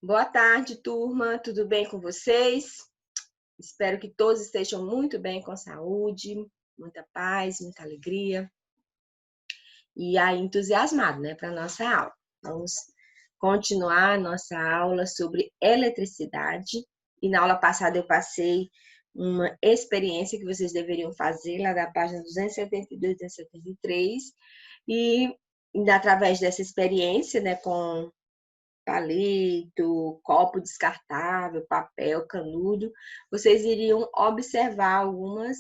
Boa tarde, turma. Tudo bem com vocês? Espero que todos estejam muito bem com saúde, muita paz, muita alegria e aí entusiasmado, né, para nossa aula. Vamos continuar a nossa aula sobre eletricidade. E na aula passada eu passei uma experiência que vocês deveriam fazer lá da página 272 e 273 e através dessa experiência, né, com palito, copo descartável, papel, canudo, vocês iriam observar algumas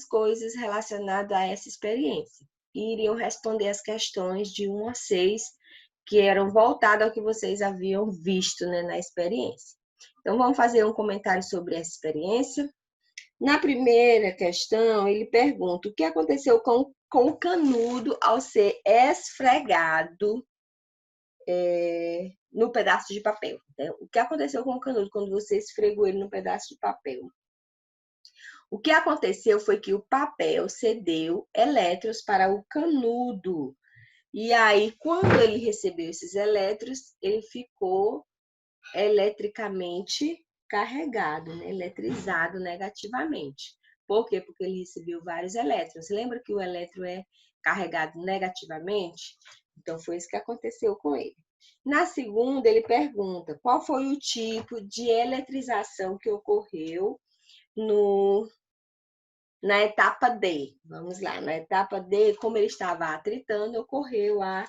coisas relacionadas a essa experiência. E iriam responder as questões de 1 a 6, que eram voltadas ao que vocês haviam visto, né, na experiência. Então, vamos fazer um comentário sobre essa experiência. Na primeira questão, ele pergunta o que aconteceu com o canudo ao ser esfregado no pedaço de papel. Né? O que aconteceu com o canudo quando você esfregou ele no pedaço de papel? O que aconteceu foi que o papel cedeu elétrons para o canudo. E aí, quando ele recebeu esses elétrons, ele ficou eletricamente carregado, né? Eletrizado negativamente. Por quê? Porque ele recebeu vários elétrons. Lembra que o elétron é carregado negativamente? Então, foi isso que aconteceu com ele. Na segunda, ele pergunta qual foi o tipo de eletrização que ocorreu na etapa D. Vamos lá, na etapa D, como ele estava atritando, ocorreu a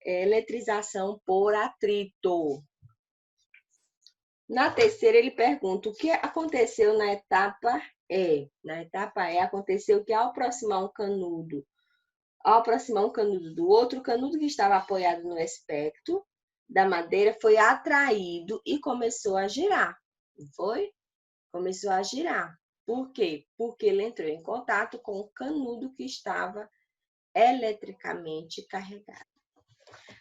eletrização por atrito. Na terceira, ele pergunta o que aconteceu na etapa E. Na etapa E, aconteceu que ao aproximar um canudo do outro, o canudo que estava apoiado no espectro da madeira foi atraído e começou a girar. Não foi? Começou a girar. Por quê? Porque ele entrou em contato com o canudo que estava eletricamente carregado.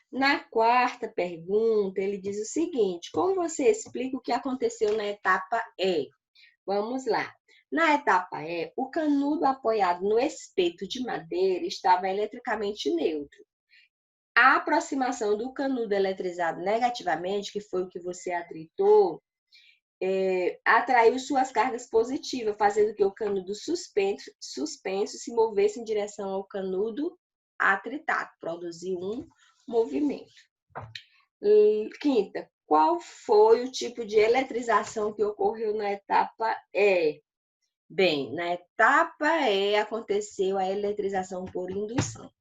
Na quarta pergunta, ele diz o seguinte: como você explica o que aconteceu na etapa E? Vamos lá. Na etapa E, o canudo apoiado no espeto de madeira estava eletricamente neutro. A aproximação do canudo eletrizado negativamente, que foi o que você atritou, atraiu suas cargas positivas, fazendo que o canudo suspenso se movesse em direção ao canudo atritado, produziu um movimento. Quinta, qual foi o tipo de eletrização que ocorreu na etapa E? Bem, na etapa E aconteceu a eletrização por indução.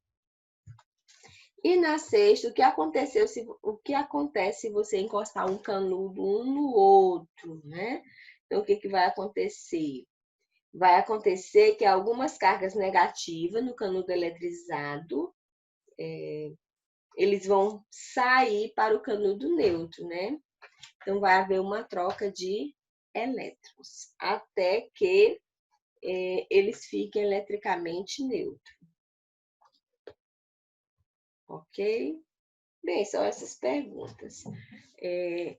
E na sexta, o que acontece se você encostar um canudo um no outro, né? Então, o que vai acontecer? Vai acontecer que algumas cargas negativas no canudo eletrizado, eles vão sair para o canudo neutro, né? Então, vai haver uma troca de elétrons, até que eles fiquem eletricamente neutros. Ok? Bem, são essas perguntas.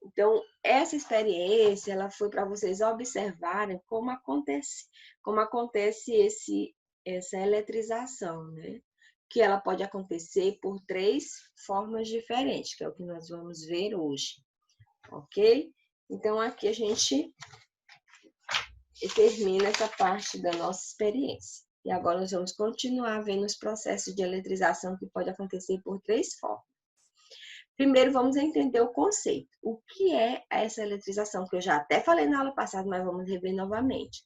Então, essa experiência, ela foi para vocês observarem como acontece essa eletrização, né? Que ela pode acontecer por 3 formas diferentes, que é o que nós vamos ver hoje, ok? Então, aqui a gente termina essa parte da nossa experiência. E agora nós vamos continuar vendo os processos de eletrização que pode acontecer por 3 formas. Primeiro, vamos entender o conceito. O que é essa eletrização? Que eu já até falei na aula passada, mas vamos rever novamente.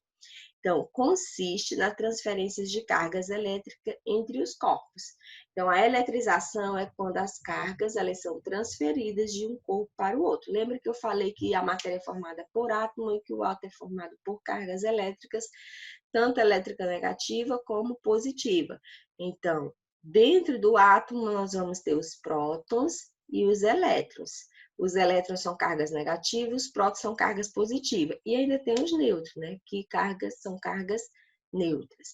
Então, consiste na transferência de cargas elétricas entre os corpos. Então, a eletrização é quando as cargas elas são transferidas de um corpo para o outro. Lembra que eu falei que a matéria é formada por átomo e que o átomo é formado por cargas elétricas, tanto elétrica negativa como positiva. Então, dentro do átomo, nós vamos ter os prótons e os elétrons. Os elétrons são cargas negativas, os prótons são cargas positivas. E ainda tem os nêutrons, né? Que são cargas neutras.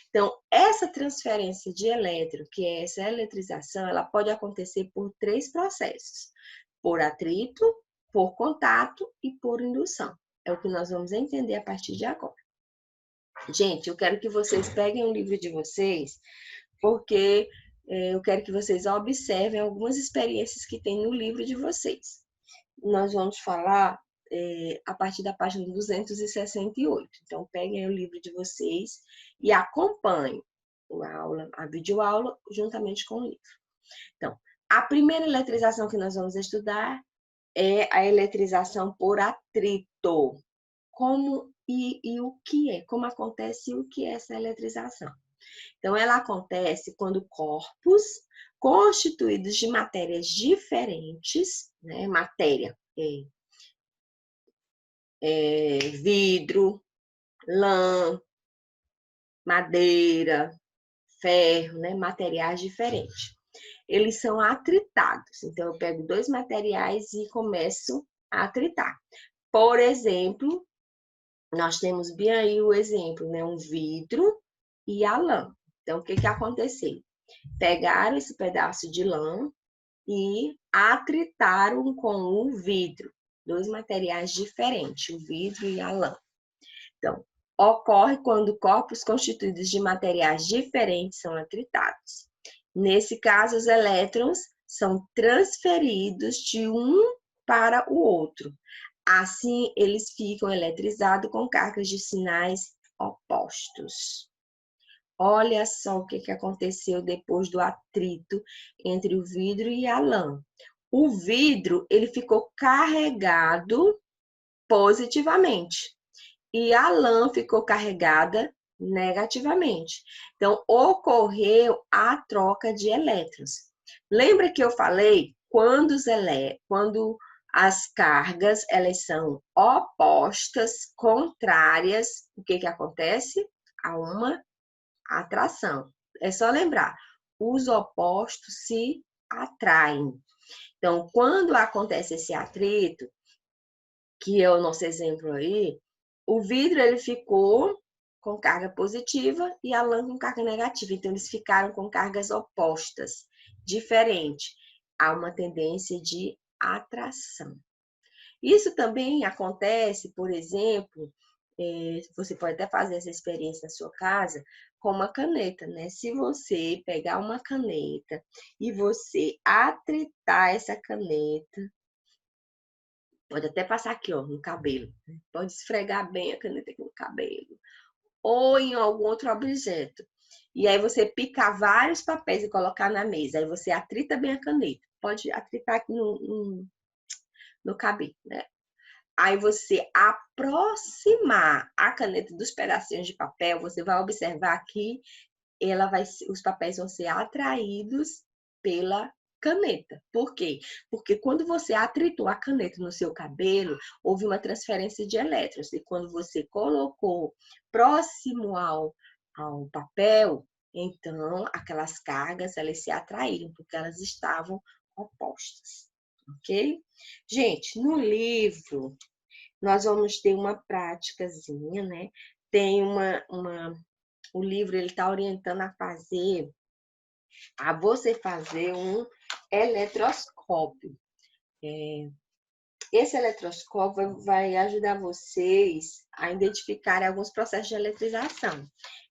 Então, essa transferência de elétron, que é essa eletrização, ela pode acontecer por 3 processos: por atrito, por contato e por indução. É o que nós vamos entender a partir de agora. Gente, eu quero que vocês peguem o livro de vocês, porque eu quero que vocês observem algumas experiências que tem no livro de vocês. nós vamos falar a partir da página 268. Então, peguem o livro de vocês e acompanhem a videoaula juntamente com o livro. Então, a primeira eletrização que nós vamos estudar é a eletrização por atrito. Como e o que é? Como acontece e o que é essa eletrização? Então, ela acontece quando corpos constituídos de matérias diferentes, né? Matéria vidro, lã, madeira, ferro, né? Materiais diferentes. Eles são atritados. Então, eu pego dois materiais e começo a atritar. Por exemplo, nós temos bem aí o exemplo, né? Um vidro e a lã. Então, o que aconteceu? Pegaram esse pedaço de lã e atritaram com o vidro. Dois materiais diferentes, o vidro e a lã. Então, ocorre quando corpos constituídos de materiais diferentes são atritados. Nesse caso, os elétrons são transferidos de um para o outro. Assim, eles ficam eletrizados com cargas de sinais opostos. Olha só o que aconteceu depois do atrito entre o vidro e a lã. O vidro, ele ficou carregado positivamente e a lã ficou carregada negativamente. Então, ocorreu a troca de elétrons. Lembra que eu falei quando as cargas elas são opostas, contrárias, o que acontece? Há uma atração. É só lembrar, os opostos se atraem. Então, quando acontece esse atrito, que é o nosso exemplo aí, o vidro ele ficou com carga positiva e a lã com carga negativa. Então, eles ficaram com cargas opostas, diferentes. Há uma tendência de atração. Isso também acontece, por exemplo, você pode até fazer essa experiência na sua casa com uma caneta, né? Se você pegar uma caneta e você atritar essa caneta, pode até passar aqui, ó, no cabelo. Pode esfregar bem a caneta aqui no cabelo. Ou em algum outro objeto. E aí você picar vários papéis e colocar na mesa. Aí você atrita bem a caneta. Pode atritar aqui no cabelo, né? Aí você aproximar a caneta dos pedacinhos de papel, você vai observar que os papéis vão ser atraídos pela caneta. Por quê? Porque quando você atritou a caneta no seu cabelo, houve uma transferência de elétrons. E quando você colocou próximo ao papel, então aquelas cargas elas se atraíram, porque elas estavam opostas. Ok? Gente, no livro, nós vamos ter uma práticazinha, né? Tem o livro, ele está orientando a você fazer um eletroscópio. Esse eletroscópio vai ajudar vocês a identificar alguns processos de eletrização.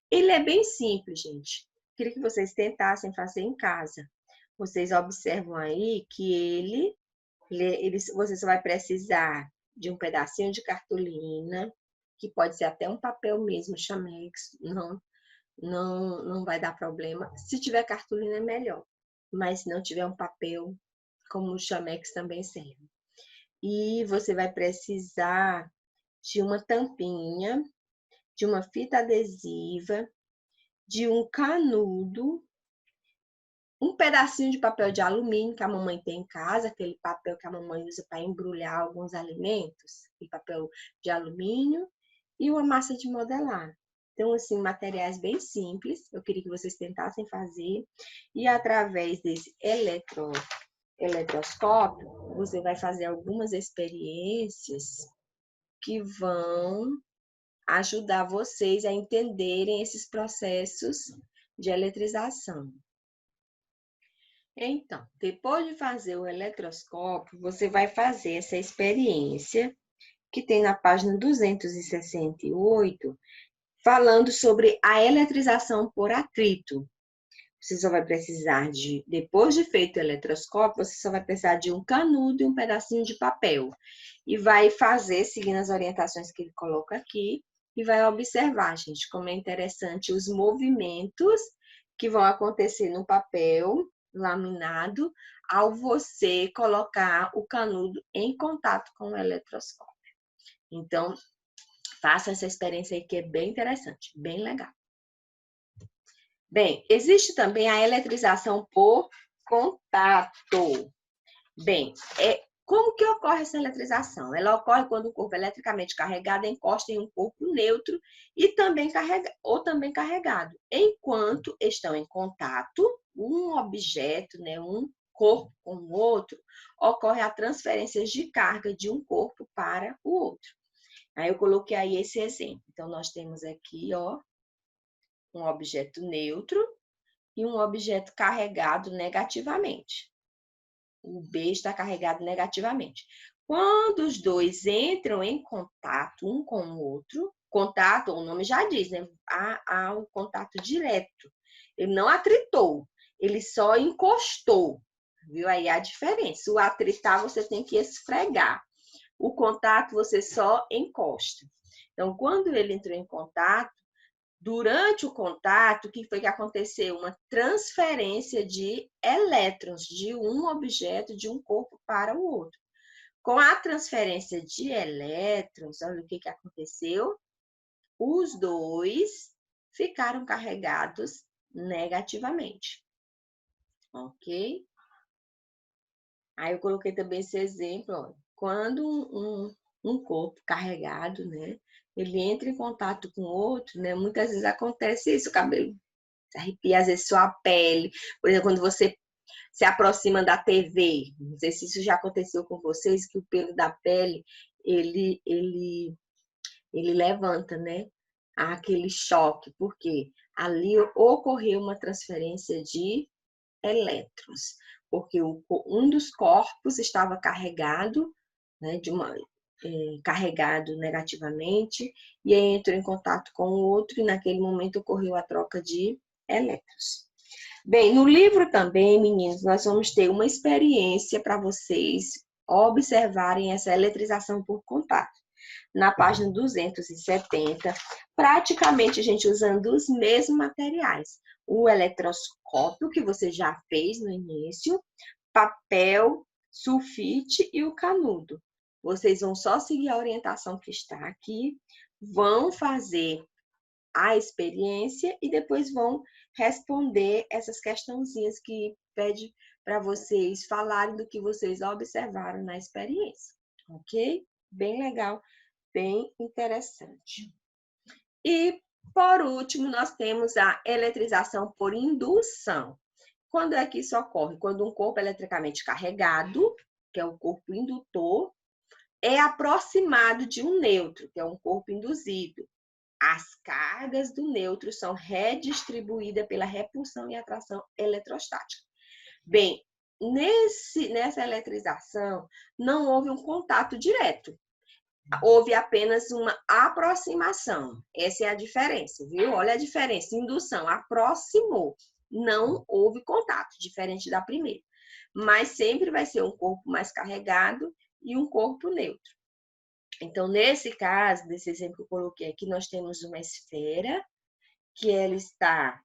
Ele é bem simples, gente. Queria que vocês tentassem fazer em casa. Vocês observam aí que você só vai precisar de um pedacinho de cartolina, que pode ser até um papel mesmo, Chamex, não vai dar problema. Se tiver cartolina é melhor, mas se não tiver um papel, como o Chamex também serve. E você vai precisar de uma tampinha, de uma fita adesiva, de um canudo, um pedacinho de papel de alumínio que a mamãe tem em casa, aquele papel que a mamãe usa para embrulhar alguns alimentos, e papel de alumínio, e uma massa de modelar. Então, assim, materiais bem simples, eu queria que vocês tentassem fazer, e através desse eletroscópio, você vai fazer algumas experiências que vão ajudar vocês a entenderem esses processos de eletrização. Então, depois de fazer o eletroscópio, você vai fazer essa experiência que tem na página 268, falando sobre a eletrização por atrito. você só vai precisar de, depois de feito o eletroscópio, você só vai precisar de um canudo e um pedacinho de papel. E vai fazer, seguindo as orientações que ele coloca aqui, e vai observar, gente, como é interessante os movimentos que vão acontecer no papel laminado ao você colocar o canudo em contato com o eletroscópio. Então, faça essa experiência aí que é bem interessante, bem legal. Bem, existe também a eletrização por contato. Bem, como que ocorre essa eletrização? Ela ocorre quando o corpo eletricamente carregado encosta em um corpo neutro e também carregado. Enquanto estão em contato, um objeto, né, um corpo com o outro, ocorre a transferência de carga de um corpo para o outro. Aí eu coloquei aí esse exemplo. Então, nós temos aqui, ó, um objeto neutro e um objeto carregado negativamente. O B está carregado negativamente. Quando os dois entram em contato um com o outro, contato, o nome já diz, né? Há um contato direto. Ele não atritou, ele só encostou. Viu aí a diferença? O atritar você tem que esfregar. O contato você só encosta. Então, quando ele entrou em contato, durante o contato, o que foi que aconteceu? Uma transferência de elétrons de um objeto, de um corpo para o outro. Com a transferência de elétrons, olha o que aconteceu? Os dois ficaram carregados negativamente. Ok? Aí eu coloquei também esse exemplo, ó. Quando um corpo carregado, né? Ele entra em contato com o outro, né? Muitas vezes acontece isso, o cabelo se arrepia, às vezes sua pele. Por exemplo, quando você se aproxima da TV, não sei se isso já aconteceu com vocês, que o pelo da pele, ele levanta, né? Há aquele choque, porque ali ocorreu uma transferência de elétrons, porque um dos corpos estava carregado, né, carregado negativamente, e aí entrou em contato com o outro, e naquele momento ocorreu a troca de elétrons. Bem, no livro também, meninos, nós vamos ter uma experiência para vocês observarem essa eletrização por contato. Na página 270, praticamente a gente usando os mesmos materiais. O eletroscópio, que você já fez no início, papel, sulfite e o canudo. Vocês vão só seguir a orientação que está aqui, vão fazer a experiência e depois vão responder essas questãozinhas que pede para vocês falarem do que vocês observaram na experiência, ok? Bem legal, bem interessante. E, por último, nós temos a eletrização por indução. Quando é que isso ocorre? Quando um corpo eletricamente carregado, que é o corpo indutor, é aproximado de um neutro, que é um corpo induzido. As cargas do neutro são redistribuídas pela repulsão e atração eletrostática. Bem, nessa eletrização, não houve um contato direto. Houve apenas uma aproximação. Essa é a diferença, viu? Olha a diferença. Indução, aproximou. Não houve contato, diferente da primeira. Mas sempre vai ser um corpo mais carregado e um corpo neutro. Então, nesse caso, desse exemplo que eu coloquei aqui, nós temos uma esfera que ela está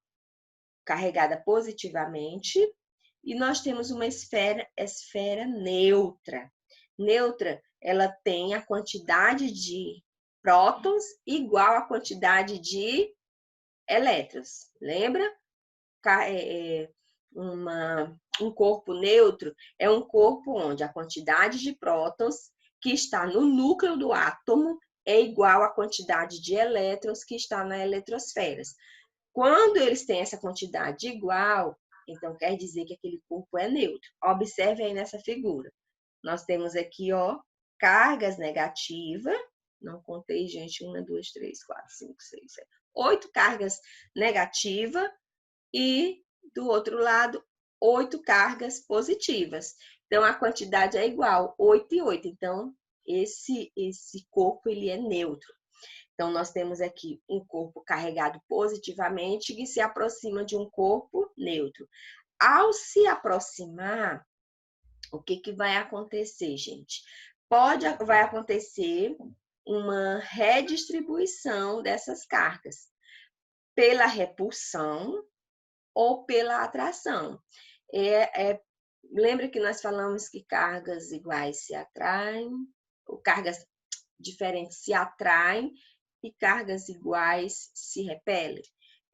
carregada positivamente e nós temos uma esfera neutra. Neutra, ela tem a quantidade de prótons igual à quantidade de elétrons. Lembra? Um corpo neutro é um corpo onde a quantidade de prótons que está no núcleo do átomo é igual à quantidade de elétrons que está na eletrosfera. Quando eles têm essa quantidade igual, então quer dizer que aquele corpo é neutro. Observe aí nessa figura. Nós temos aqui, ó, cargas negativas. Não contei, gente. 1, 2, 3, 4, 5, 6, 7. 8 cargas negativas e, do outro lado, 8 cargas positivas. Então, a quantidade é igual, 8 e 8. Então, esse corpo, ele é neutro. Então, nós temos aqui um corpo carregado positivamente que se aproxima de um corpo neutro. Ao se aproximar, o que vai acontecer, gente? Vai acontecer uma redistribuição dessas cargas pela repulsão ou pela atração. Lembra que nós falamos que cargas iguais se atraem, ou cargas diferentes se atraem e cargas iguais se repelem.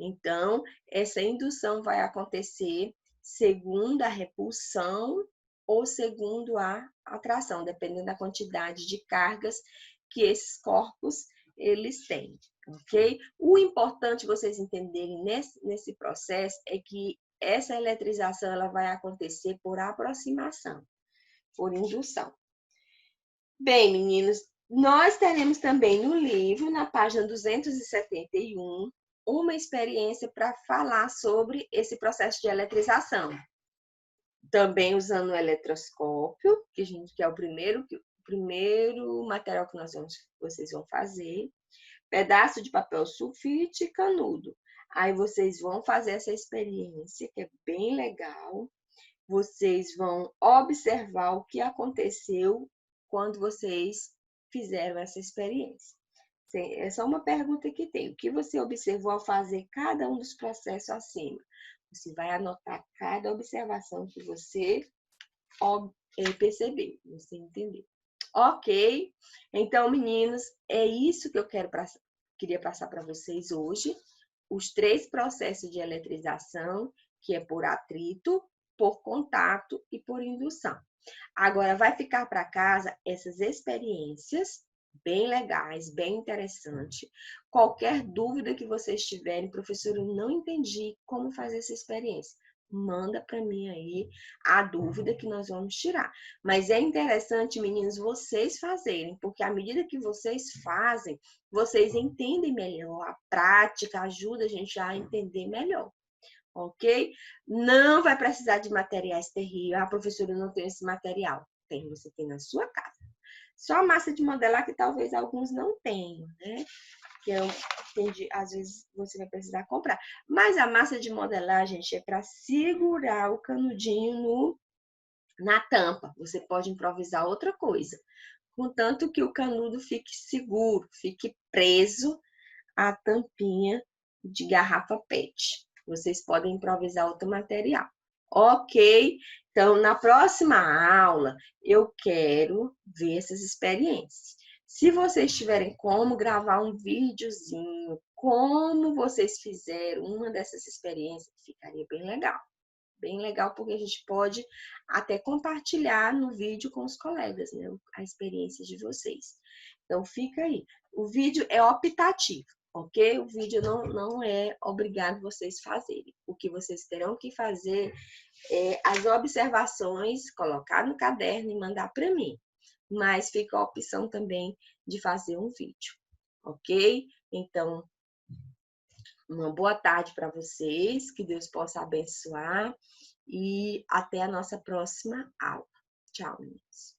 Então, essa indução vai acontecer segundo a repulsão ou segundo a atração, dependendo da quantidade de cargas que esses corpos eles têm, ok? O importante vocês entenderem nesse processo é que essa eletrização ela vai acontecer por aproximação, por indução. Bem, meninos, nós teremos também no livro, na página 271, uma experiência para falar sobre esse processo de eletrização. Também usando o eletroscópio, que é o primeiro material que vocês vão fazer. Pedaço de papel sulfite e canudo. Aí vocês vão fazer essa experiência, que é bem legal. Vocês vão observar o que aconteceu quando vocês fizeram essa experiência. É só uma pergunta que tem. O que você observou ao fazer cada um dos processos acima? Você vai anotar cada observação que você percebeu, você entendeu. Ok? Então, meninos, é isso que eu queria passar para vocês hoje. Os 3 processos de eletrização, que é por atrito, por contato e por indução. Agora, vai ficar para casa essas experiências bem legais, bem interessantes. Qualquer dúvida que vocês tiverem, professor, eu não entendi como fazer essa experiência. Manda para mim aí a dúvida que nós vamos tirar. Mas é interessante, meninos, vocês fazerem, porque à medida que vocês fazem, vocês entendem melhor. A prática ajuda a gente a entender melhor. Ok? Não vai precisar de materiais terríveis. Ah, professora, eu não tenho esse material. Você tem na sua casa. Só a massa de modelar que talvez alguns não tenham, né? Que eu entendi, às vezes você vai precisar comprar. Mas a massa de modelar, gente, é para segurar o canudinho na tampa. Você pode improvisar outra coisa. Contanto que o canudo fique seguro, fique preso à tampinha de garrafa PET. Vocês podem improvisar outro material. Ok? Então, na próxima aula, eu quero ver essas experiências. Se vocês tiverem como gravar um videozinho, como vocês fizeram uma dessas experiências, ficaria bem legal. Bem legal, porque a gente pode até compartilhar no vídeo com os colegas, né? A experiência de vocês. Então, fica aí. O vídeo é optativo, ok? O vídeo não é obrigado vocês fazerem. O que vocês terão que fazer é as observações, colocar no caderno e mandar para mim. Mas fica a opção também de fazer um vídeo, ok? Então, uma boa tarde para vocês, que Deus possa abençoar e até a nossa próxima aula. Tchau, meninas.